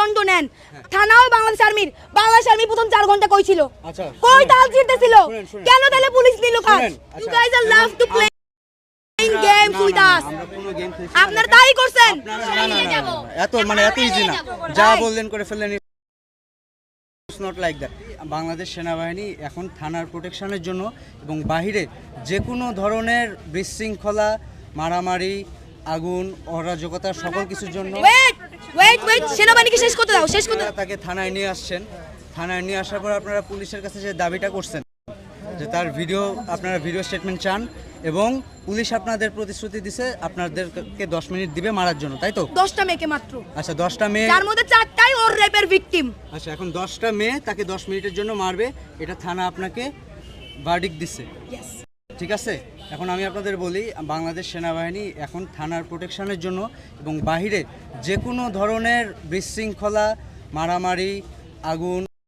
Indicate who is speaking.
Speaker 1: দণ্ড নেন, থানাও বাংলাদেশ আর্মি প্রথম 4 ঘন্টা কই ছিল? কই তাল ছিড়তেছিল? কেন তাহলে পুলিশ নিল কাজ? You guys are love to play games with us. আপনারা তাই করছেন।
Speaker 2: এত ইজি না, যা বললেন করে ফেললেন। It's not like that. Bangladesh সেনাবাহিনী এখন থানার প্রোটেকশনের জন্য এবং বাহিরে যে কোনো ধরনের বিশৃঙ্খলা, মারামারি, আগুন, অরাজকতা সকল কিছুর জন্য
Speaker 1: ওয়েট সেনাবাহিনীকে শেষ করতে দাও, শেষ করতে দাও।
Speaker 2: তাকে থানায় নিয়ে আসছেন। থানায় নিয়ে আসার পর আপনারা পুলিশের কাছে যে দাবিটা করছেন যে তার আপনারা ভিডিও স্টেটমেন্ট চান এবং পুলিশ আপনাদের প্রতিশ্রুতি দিছে আপনাদেরকে 10 মিনিট দিবে মারার জন্য, তাই তো?
Speaker 1: 10টা মেয়েকে মাত্র।
Speaker 2: আচ্ছা, 10টা মেয়ে,
Speaker 1: যার মধ্যে 4টাই ওর রেপের ভিকটিম।
Speaker 2: আচ্ছা, এখন 10টা মেয়ে তাকে 10 মিনিটের জন্য মারবে, এটা থানা আপনাকে ভার্ডিক্ট দিছে, ঠিক আছে? এখন আমি আপনাদের বলি, বাংলাদেশ সেনাবাহিনী এখন থানার প্রোটেকশনের জন্য এবং বাহিরে যে কোনো ধরনের বিশৃঙ্খলা, মারামারি, আগুন,